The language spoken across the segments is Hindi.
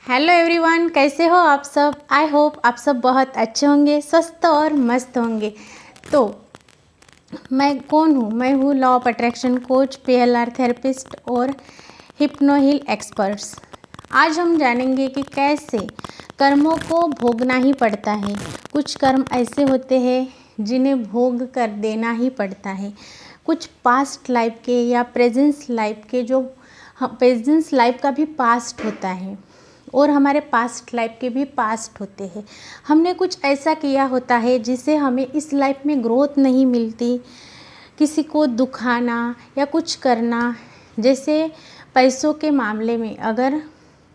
हेलो एवरीवन, कैसे हो आप सब। आई होप आप सब बहुत अच्छे होंगे, स्वस्थ और मस्त होंगे। तो मैं कौन हूँ? मैं हूँ law of attraction coach, PLR therapist और हिप्नो हील एक्सपर्ट्स। आज हम जानेंगे कि कैसे कर्मों को भोगना ही पड़ता है। कुछ कर्म ऐसे होते हैं जिन्हें भोग कर देना ही पड़ता है। कुछ पास्ट लाइफ के या प्रेजेंस लाइफ के, जो प्रेजेंस लाइफ का भी पास्ट होता है और हमारे पास्ट लाइफ के भी पास्ट होते हैं। हमने कुछ ऐसा किया होता है जिससे हमें इस लाइफ में ग्रोथ नहीं मिलती। किसी को दुखाना या कुछ करना, जैसे पैसों के मामले में अगर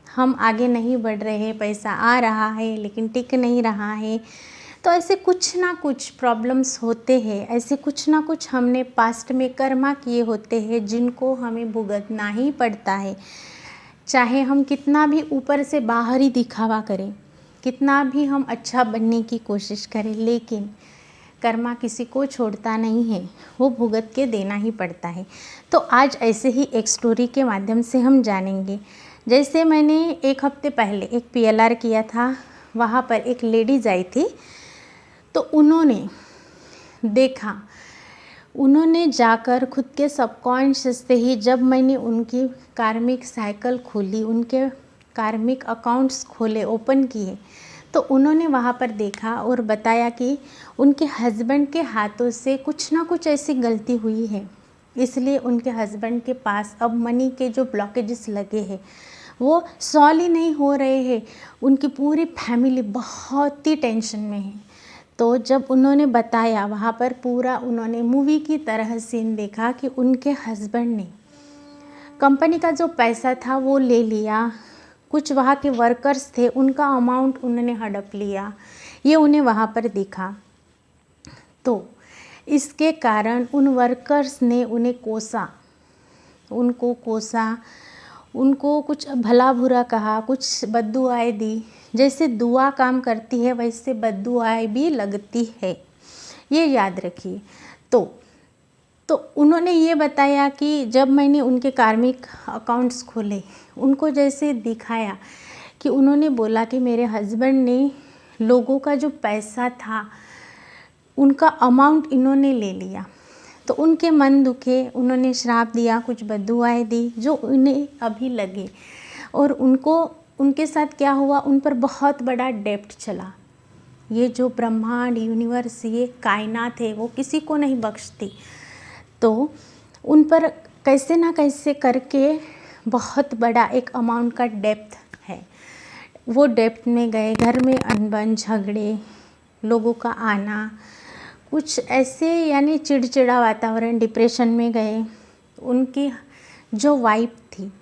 हम आगे नहीं बढ़ रहे हैं, पैसा आ रहा है लेकिन टिक नहीं रहा है, तो ऐसे कुछ ना कुछ प्रॉब्लम्स होते हैं। ऐसे कुछ ना कुछ हमने पास्ट में कर्मा किए होते हैं जिनको हमें भुगतना ही पड़ता है। चाहे हम कितना भी ऊपर से बाहरी दिखावा करें, कितना भी हम अच्छा बनने की कोशिश करें, लेकिन कर्मा किसी को छोड़ता नहीं है, वो भुगत के देना ही पड़ता है। तो आज ऐसे ही एक स्टोरी के माध्यम से हम जानेंगे। जैसे मैंने एक हफ्ते पहले एक पीएलआर किया था, वहाँ पर एक लेडीज़ आई थी। तो उन्होंने देखा, उन्होंने जाकर खुद के सबकॉन्शियस से ही, जब मैंने उनकी कार्मिक साइकिल खोली, उनके कार्मिक अकाउंट्स खोले, ओपन किए, तो उन्होंने वहाँ पर देखा और बताया कि उनके हस्बैंड के हाथों से कुछ ना कुछ ऐसी गलती हुई है, इसलिए उनके हस्बैंड के पास अब मनी के जो ब्लॉकेजेस लगे हैं वो सॉल्व ही नहीं हो रहे हैं। उनकी पूरी फैमिली बहुत ही टेंशन में है। तो जब उन्होंने बताया, वहाँ पर पूरा उन्होंने मूवी की तरह सीन देखा कि उनके हस्बैंड ने कंपनी का जो पैसा था वो ले लिया। कुछ वहाँ के वर्कर्स थे, उनका अमाउंट उन्होंने हड़प लिया। ये उन्हें वहाँ पर दिखा। तो इसके कारण उन वर्कर्स ने उन्हें कोसा, उनको कुछ भला बुरा कहा, कुछ बद्दुआएं दी। जैसे दुआ काम करती है वैसे बद्दुआएं भी लगती है, ये याद रखिए। तो उन्होंने ये बताया कि जब मैंने उनके कार्मिक अकाउंट्स खोले, उनको जैसे दिखाया कि उन्होंने बोला कि मेरे हस्बैंड ने लोगों का जो पैसा था उनका अमाउंट इन्होंने ले लिया। तो उनके मन दुखे, उन्होंने श्राप दिया, कुछ बद्दुआएं दी जो उन्हें अभी लगे। और उनके साथ क्या हुआ, उन पर बहुत बड़ा डेब्ट चला। ये जो ब्रह्मांड, यूनिवर्स, ये कायनात है, वो किसी को नहीं बख्शती। तो उन पर कैसे ना कैसे करके बहुत बड़ा एक अमाउंट का डेब्ट है। वो डेब्ट में गए, घर में अनबन, झगड़े, लोगों का आना, कुछ ऐसे यानी चिड़चिड़ा वातावरण, डिप्रेशन में गए। उनकी जो वाइफ थी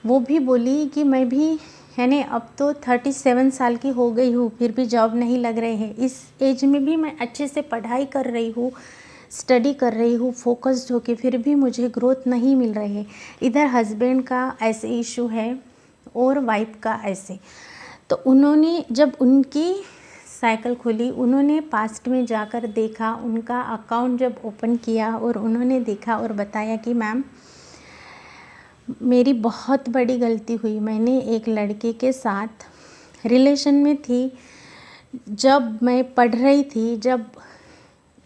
वो भी बोली कि मैं भी, यानी अब तो 37 साल की हो गई हूँ, फिर भी जॉब नहीं लग रहे हैं। इस एज में भी मैं अच्छे से पढ़ाई कर रही हूँ, स्टडी कर रही हूँ फोकस्ड होके, फिर भी मुझे ग्रोथ नहीं मिल रही है। इधर हस्बैंड का ऐसे इशू है और वाइफ का ऐसे। तो उन्होंने जब उनकी साइकिल खुली, उन्होंने पास्ट में जाकर देखा, उनका अकाउंट जब ओपन किया और उन्होंने देखा और बताया कि मैम मेरी बहुत बड़ी गलती हुई। मैंने एक लड़के के साथ रिलेशन में थी, जब मैं पढ़ रही थी, जब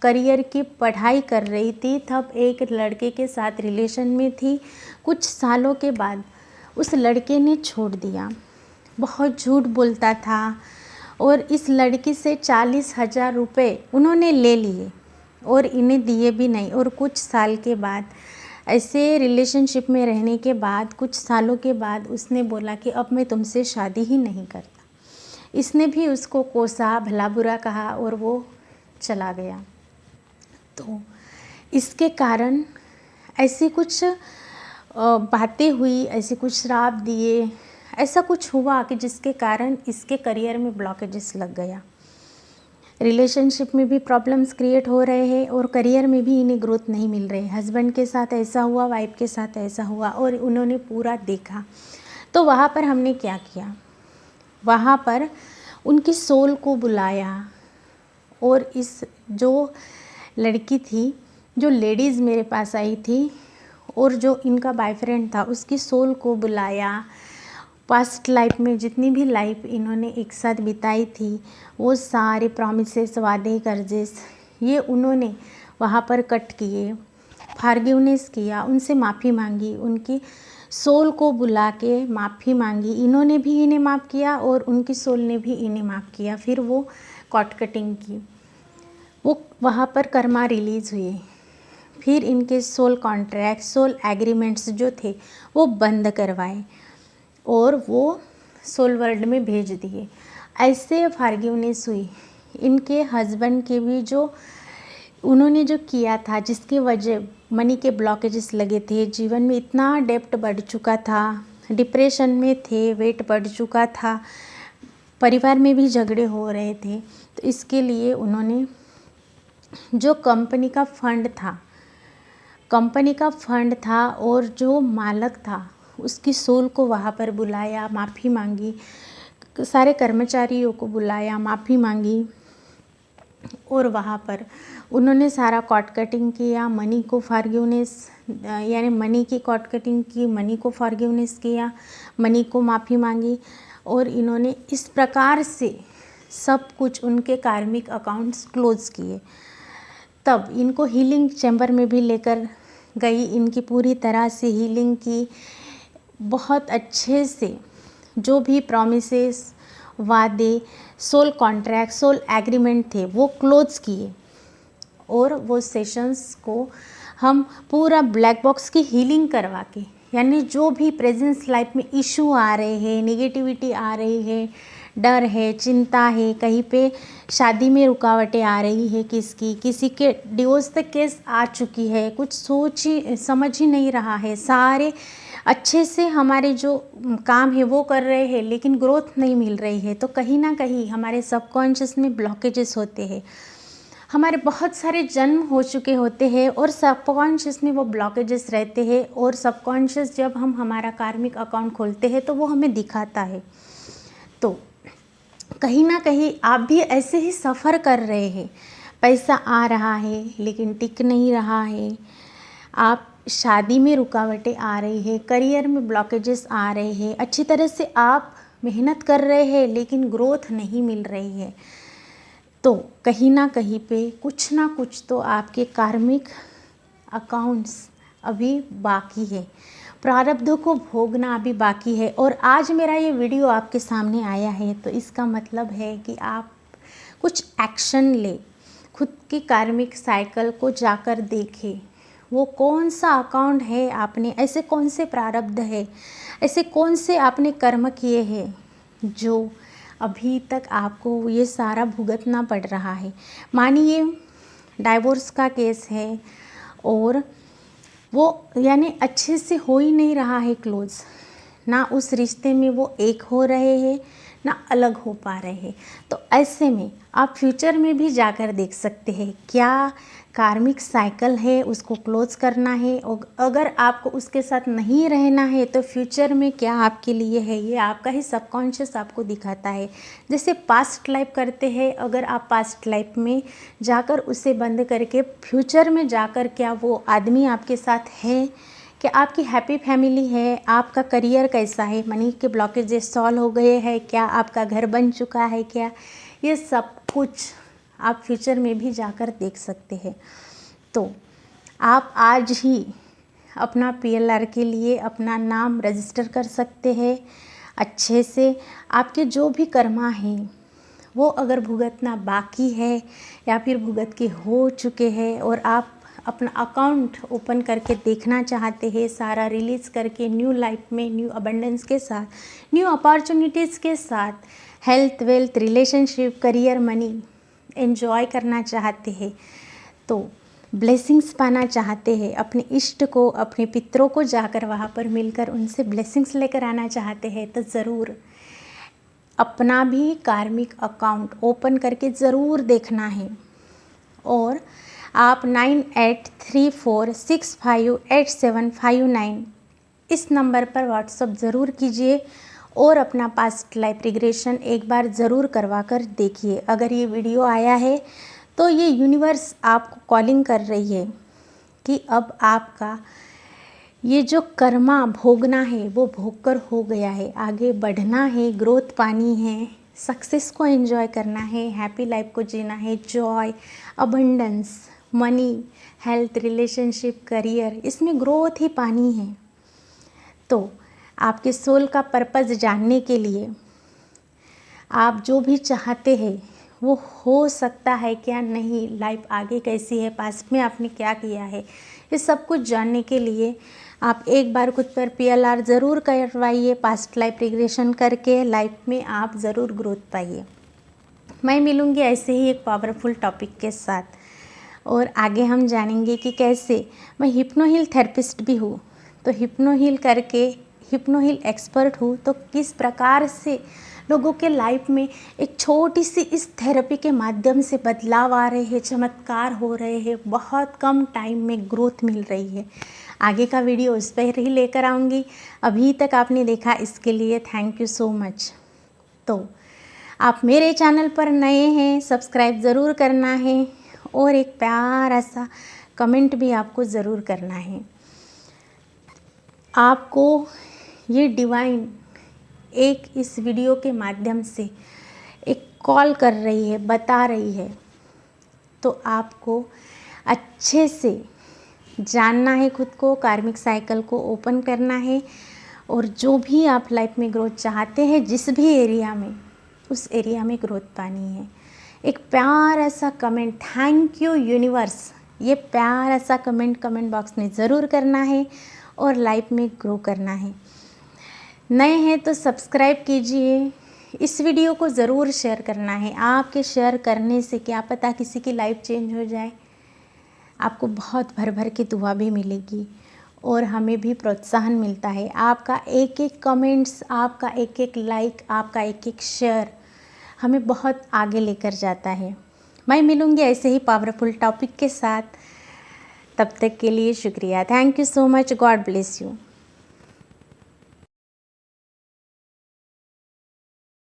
करियर की पढ़ाई कर रही थी, तब एक लड़के के साथ रिलेशन में थी। कुछ सालों के बाद उस लड़के ने छोड़ दिया, बहुत झूठ बोलता था और इस लड़की से 40,000 रुपये उन्होंने ले लिए और इन्हें दिए भी नहीं। और कुछ साल के बाद, ऐसे रिलेशनशिप में रहने के बाद, कुछ सालों के बाद उसने बोला कि अब मैं तुमसे शादी ही नहीं करता। इसने भी उसको कोसा, भला बुरा कहा और वो चला गया। तो इसके कारण ऐसी कुछ बातें हुई, ऐसे कुछ श्राप दिए, ऐसा कुछ हुआ कि जिसके कारण इसके करियर में ब्लॉकेजेस लग गया। रिलेशनशिप में भी प्रॉब्लम्स क्रिएट हो रहे हैं और करियर में भी इन्हें ग्रोथ नहीं मिल रही। हस्बैंड के साथ ऐसा हुआ, वाइफ के साथ ऐसा हुआ और उन्होंने पूरा देखा। तो वहाँ पर हमने क्या किया, वहाँ पर उनकी सोल को बुलाया और इस जो लड़की थी, जो लेडीज़ मेरे पास आई थी और जो इनका बॉयफ्रेंड था, उसकी सोल को बुलाया, पास्ट लाइफ में जितनी भी लाइफ इन्होंने एक साथ बिताई थी, वो सारे प्रॉमिसेस, वादे, कर्जेस, ये उन्होंने वहाँ पर कट किए, फॉरगिवनेस किया, उनसे माफ़ी मांगी, उनकी सोल को बुला के माफ़ी मांगी। इन्होंने भी इन्हें माफ़ किया और उनकी सोल ने भी इन्हें माफ़ किया। फिर वो कॉर्ड कटिंग की, वो वहाँ पर कर्मा रिलीज़ हुए। फिर इनके सोल कॉन्ट्रैक्ट, सोल एग्रीमेंट्स जो थे वो बंद करवाए और वो सोल वर्ल्ड में भेज दिए। ऐसे फॉरगिवनेस हुई। इनके हस्बैंड के भी जो उन्होंने जो किया था, जिसकी वजह मनी के ब्लॉकेजेस लगे थे, जीवन में इतना डेप्ट बढ़ चुका था, डिप्रेशन में थे, वेट बढ़ चुका था, परिवार में भी झगड़े हो रहे थे, तो इसके लिए उन्होंने जो कंपनी का फंड था और जो मालक था उसकी सोल को वहाँ पर बुलाया, माफ़ी मांगी, सारे कर्मचारियों को बुलाया, माफ़ी मांगी और वहाँ पर उन्होंने सारा कॉर्ड कटिंग किया, मनी को फॉरगिवनेस, यानी मनी की कॉर्ड कटिंग की, मनी को फॉरगिवनेस किया, मनी को माफ़ी मांगी और इन्होंने इस प्रकार से सब कुछ उनके कार्मिक अकाउंट्स क्लोज़ किए। तब इनको हीलिंग चैम्बर में भी लेकर गई, इनकी पूरी तरह से हीलिंग की, बहुत अच्छे से जो भी प्रॉमिसेस, वादे, सोल कॉन्ट्रैक्ट, सोल एग्रीमेंट थे वो क्लोज किए और वो सेशंस को हम पूरा ब्लैक बॉक्स की हीलिंग करवा के, यानी जो भी प्रेजेंस लाइफ में इशू आ रहे हैं, नेगेटिविटी आ रही है, डर है, चिंता है, कहीं पे शादी में रुकावटें आ रही है, किसी के डिवोर्स तक केस आ चुकी है, कुछ सोच ही समझ ही नहीं रहा है, सारे अच्छे से हमारे जो काम है वो कर रहे हैं लेकिन ग्रोथ नहीं मिल रही है, तो कहीं ना कहीं हमारे सबकॉन्शियस में ब्लॉकेजेस होते हैं। हमारे बहुत सारे जन्म हो चुके होते हैं और सबकॉन्शियस में वो ब्लॉकेजेस रहते हैं और सबकॉन्शियस जब हम हमारा कार्मिक अकाउंट खोलते हैं तो वो हमें दिखाता है। तो कहीं ना कहीं आप भी ऐसे ही सफ़र कर रहे हैं, पैसा आ रहा है लेकिन टिक नहीं रहा है, आप शादी में रुकावटें आ रही है, करियर में ब्लॉकेजेस आ रहे हैं, अच्छी तरह से आप मेहनत कर रहे हैं लेकिन ग्रोथ नहीं मिल रही है, तो कहीं ना कहीं पे कुछ ना कुछ तो आपके कार्मिक अकाउंट्स अभी बाकी है, प्रारब्धों को भोगना अभी बाकी है। और आज मेरा ये वीडियो आपके सामने आया है तो इसका मतलब है कि आप कुछ एक्शन ले, खुद की कार्मिक साइकिल को जाकर देखें, वो कौन सा अकाउंट है, आपने ऐसे कौन से प्रारब्ध है, ऐसे कौन से आपने कर्म किए हैं जो अभी तक आपको ये सारा भुगतना पड़ रहा है। मानिए डाइवोर्स का केस है और वो यानी अच्छे से हो ही नहीं रहा है क्लोज, ना उस रिश्ते में वो एक हो रहे हैं ना अलग हो पा रहे हैं, तो ऐसे में आप फ्यूचर में भी जाकर देख सकते हैं क्या कार्मिक साइकिल है उसको क्लोज करना है, और अगर आपको उसके साथ नहीं रहना है तो फ्यूचर में क्या आपके लिए है, ये आपका ही सबकॉन्शियस आपको दिखाता है। जैसे पास्ट लाइफ करते हैं, अगर आप पास्ट लाइफ में जाकर उसे बंद करके फ्यूचर में जाकर क्या वो आदमी आपके साथ है, क्या आपकी हैप्पी फैमिली है, आपका करियर कैसा है, मनी के ब्लॉकेजेस सॉल्व हो गए हैं क्या, आपका घर बन चुका है क्या, ये सब कुछ आप फ्यूचर में भी जाकर देख सकते हैं। तो आप आज ही अपना PLR के लिए अपना नाम रजिस्टर कर सकते हैं अच्छे से। आपके जो भी कर्मा हैं वो अगर भुगतना बाकी है या फिर भुगत के हो चुके हैं और आप अपना अकाउंट ओपन करके देखना चाहते हैं, सारा रिलीज़ करके न्यू लाइफ में न्यू अबंडेंस के साथ, न्यू अपॉर्चुनिटीज़ के साथ, health, wealth, relationship, career, money enjoy करना चाहते हैं, तो ब्लेसिंग्स पाना चाहते हैं, अपने इष्ट को, अपने पितरों को जाकर वहाँ पर मिलकर उनसे ब्लेसिंग्स लेकर आना चाहते हैं, तो ज़रूर अपना भी कार्मिक अकाउंट ओपन करके ज़रूर देखना है। और आप 9834658759 इस नंबर पर व्हाट्सअप ज़रूर कीजिए और अपना पास्ट लाइफ रिग्रेशन एक बार ज़रूर करवा कर देखिए। अगर ये वीडियो आया है तो ये यूनिवर्स आपको कॉलिंग कर रही है कि अब आपका ये जो कर्मा भोगना है वो भोग कर हो गया है, आगे बढ़ना है, ग्रोथ पानी है, सक्सेस को एंजॉय करना है, हैप्पी लाइफ को जीना है, Joy, abundance, money, health, relationship, career, इसमें ग्रोथ ही पानी है। तो आपके सोल का पर्पस जानने के लिए आप जो भी चाहते हैं वो हो सकता है क्या नहीं, लाइफ आगे कैसी है, पास्ट में आपने क्या किया है, ये सब कुछ जानने के लिए आप एक बार खुद पर PLR ज़रूर करवाइए। पास्ट लाइफ रिग्रेशन करके लाइफ में आप ज़रूर ग्रोथ पाइए। मैं मिलूँगी ऐसे ही एक पावरफुल टॉपिक के साथ, और आगे हम जानेंगे कि कैसे मैं हिप्नो हील थेरेपिस्ट भी हूँ, तो हिप्नो हील करके हिप्नो हील एक्सपर्ट हूँ, तो किस प्रकार से लोगों के लाइफ में एक छोटी सी इस थेरेपी के माध्यम से बदलाव आ रहे हैं, चमत्कार हो रहे हैं, बहुत कम टाइम में ग्रोथ मिल रही है। आगे का वीडियो उस पर ही लेकर आऊँगी। अभी तक आपने देखा इसके लिए थैंक यू सो मच। तो आप मेरे चैनल पर नए हैं, सब्सक्राइब ज़रूर करना है और एक प्यारा सा कमेंट भी आपको ज़रूर करना है। आपको ये डिवाइन एक इस वीडियो के माध्यम से एक कॉल कर रही है, बता रही है, तो आपको अच्छे से जानना है, खुद को कार्मिक साइकिल को ओपन करना है, और जो भी आप लाइफ में ग्रोथ चाहते हैं, जिस भी एरिया में, उस एरिया में ग्रोथ पानी है। एक प्यारा सा कमेंट, थैंक यू यूनिवर्स, ये प्यारा सा कमेंट बॉक्स में ज़रूर करना है और लाइफ में ग्रो करना है। नए हैं तो सब्सक्राइब कीजिए, इस वीडियो को ज़रूर शेयर करना है। आपके शेयर करने से क्या पता किसी की लाइफ चेंज हो जाए। आपको बहुत भर भर की दुआ भी मिलेगी और हमें भी प्रोत्साहन मिलता है। आपका एक एक कमेंट्स, आपका एक एक लाइक, आपका एक एक शेयर हमें बहुत आगे लेकर जाता है। मैं मिलूँगी ऐसे ही पावरफुल टॉपिक के साथ, तब तक के लिए शुक्रिया। Thank you so much, God bless you.